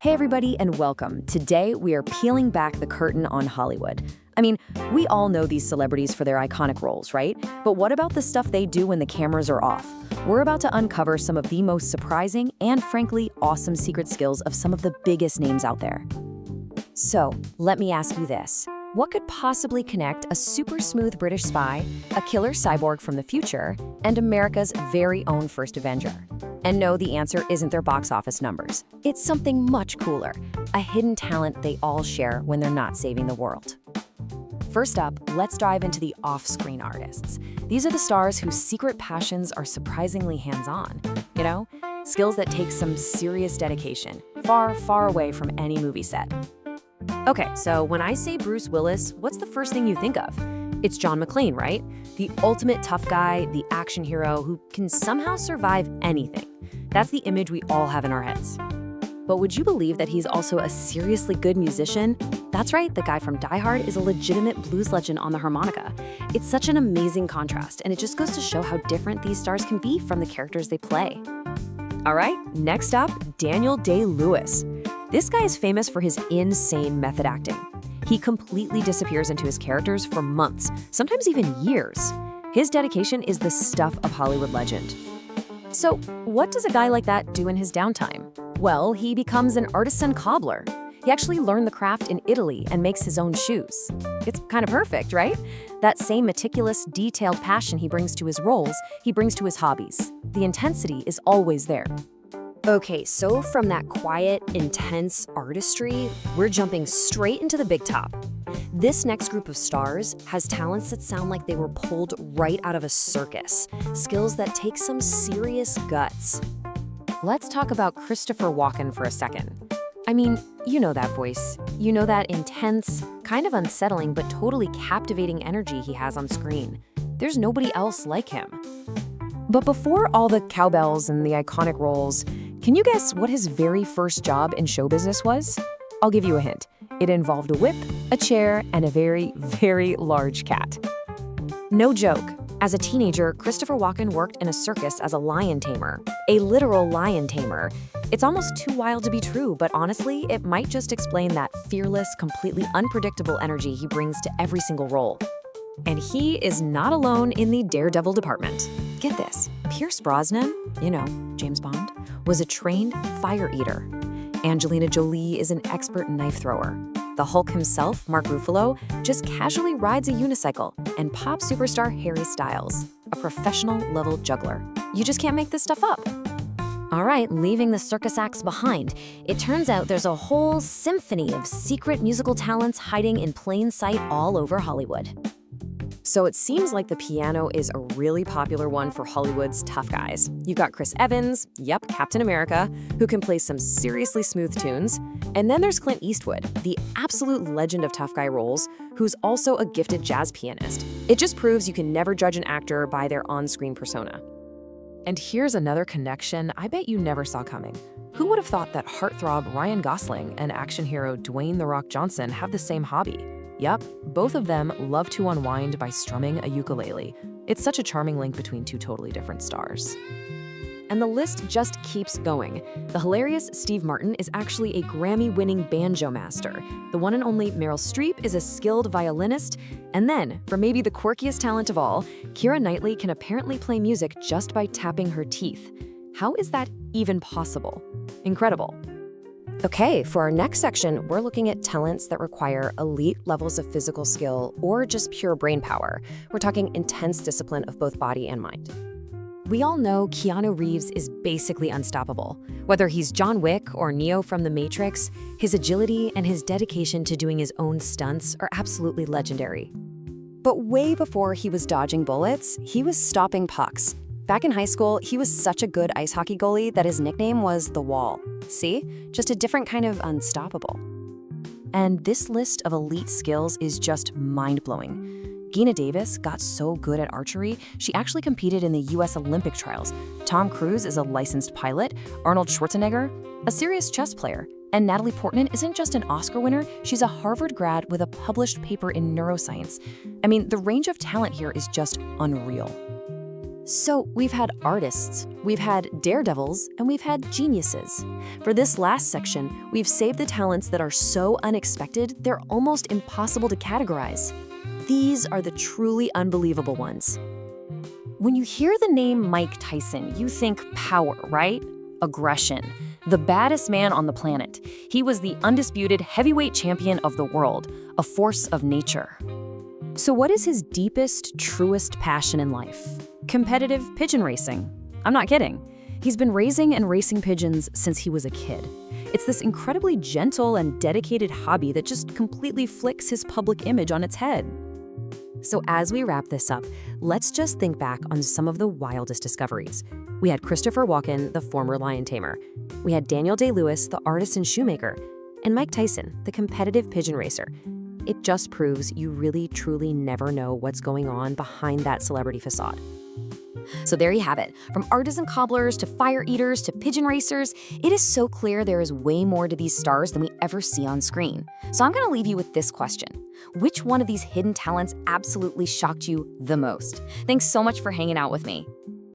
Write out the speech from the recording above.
Hey everybody, and welcome. Today we are peeling back the curtain on Hollywood. We all know these celebrities for their iconic roles, right? But what about the stuff they do when the cameras are off? We're about to uncover some of the most surprising and frankly awesome secret skills of some of the biggest names out there. So, let me ask you this. What could possibly connect a super smooth British spy, a killer cyborg from the future, and America's very own first Avenger? And no, the answer isn't their box office numbers. It's something much cooler, a hidden talent they all share when they're not saving the world. First up, let's dive into the off-screen artists. These are the stars whose secret passions are surprisingly hands-on. Skills that take some serious dedication, far, far away from any movie set. Okay, so when I say Bruce Willis, what's the first thing you think of? It's John McClane, right? The ultimate tough guy, the action hero who can somehow survive anything. That's the image we all have in our heads. But would you believe that he's also a seriously good musician? That's right, the guy from Die Hard is a legitimate blues legend on the harmonica. It's such an amazing contrast, and it just goes to show how different these stars can be from the characters they play. All right, next up, Daniel Day-Lewis. This guy is famous for his insane method acting. He completely disappears into his characters for months, sometimes even years. His dedication is the stuff of Hollywood legend. So, what does a guy like that do in his downtime? Well, he becomes an artisan cobbler. He actually learned the craft in Italy and makes his own shoes. It's kind of perfect, right? That same meticulous, detailed passion he brings to his roles, he brings to his hobbies. The intensity is always there. Okay, so from that quiet, intense artistry, we're jumping straight into the big top. This next group of stars has talents that sound like they were pulled right out of a circus, skills that take some serious guts. Let's talk about Christopher Walken for a second. You know that voice. You know that intense, kind of unsettling, but totally captivating energy he has on screen. There's nobody else like him. But before all the cowbells and the iconic roles, can you guess what his very first job in show business was? I'll give you a hint. It involved a whip, a chair, and a very, very large cat. No joke. As a teenager, Christopher Walken worked in a circus as a lion tamer, a literal lion tamer. It's almost too wild to be true, but honestly, it might just explain that fearless, completely unpredictable energy he brings to every single role. And he is not alone in the daredevil department. Get this, Pierce Brosnan, James Bond, was a trained fire eater. Angelina Jolie is an expert knife thrower. The Hulk himself, Mark Ruffalo, just casually rides a unicycle. And pop superstar Harry Styles, a professional-level juggler. You just can't make this stuff up. All right, leaving the circus acts behind, it turns out there's a whole symphony of secret musical talents hiding in plain sight all over Hollywood. So it seems like the piano is a really popular one for Hollywood's tough guys. You've got Chris Evans, Captain America, who can play some seriously smooth tunes. And then there's Clint Eastwood, the absolute legend of tough guy roles, who's also a gifted jazz pianist. It just proves you can never judge an actor by their on-screen persona. And here's another connection I bet you never saw coming. Who would have thought that heartthrob Ryan Gosling and action hero Dwayne "The Rock" Johnson have the same hobby? Yup, both of them love to unwind by strumming a ukulele. It's such a charming link between two totally different stars. And the list just keeps going. The hilarious Steve Martin is actually a Grammy-winning banjo master. The one and only Meryl Streep is a skilled violinist. And then, for maybe the quirkiest talent of all, Keira Knightley can apparently play music just by tapping her teeth. How is that even possible? Incredible. Okay, for our next section, we're looking at talents that require elite levels of physical skill or just pure brain power. We're talking intense discipline of both body and mind. We all know Keanu Reeves is basically unstoppable. Whether he's John Wick or Neo from The Matrix, his agility and his dedication to doing his own stunts are absolutely legendary. But way before he was dodging bullets, he was stopping pucks. Back in high school, he was such a good ice hockey goalie that his nickname was The Wall. See? Just a different kind of unstoppable. And this list of elite skills is just mind-blowing. Geena Davis got so good at archery, she actually competed in the US Olympic trials. Tom Cruise is a licensed pilot, Arnold Schwarzenegger, a serious chess player. And Natalie Portman isn't just an Oscar winner, she's a Harvard grad with a published paper in neuroscience. The range of talent here is just unreal. So we've had artists, we've had daredevils, and we've had geniuses. For this last section, we've saved the talents that are so unexpected, they're almost impossible to categorize. These are the truly unbelievable ones. When you hear the name Mike Tyson, you think power, right? Aggression. The baddest man on the planet. He was the undisputed heavyweight champion of the world, a force of nature. So what is his deepest, truest passion in life? Competitive pigeon racing. I'm not kidding. He's been raising and racing pigeons since he was a kid. It's this incredibly gentle and dedicated hobby that just completely flicks his public image on its head. So as we wrap this up, let's just think back on some of the wildest discoveries. We had Christopher Walken, the former lion tamer. We had Daniel Day-Lewis, the artist and shoemaker. And Mike Tyson, the competitive pigeon racer. It just proves you really, truly never know what's going on behind that celebrity facade. So there you have it. From artisan cobblers to fire eaters to pigeon racers, it is so clear there is way more to these stars than we ever see on screen. So I'm gonna leave you with this question. Which one of these hidden talents absolutely shocked you the most? Thanks so much for hanging out with me.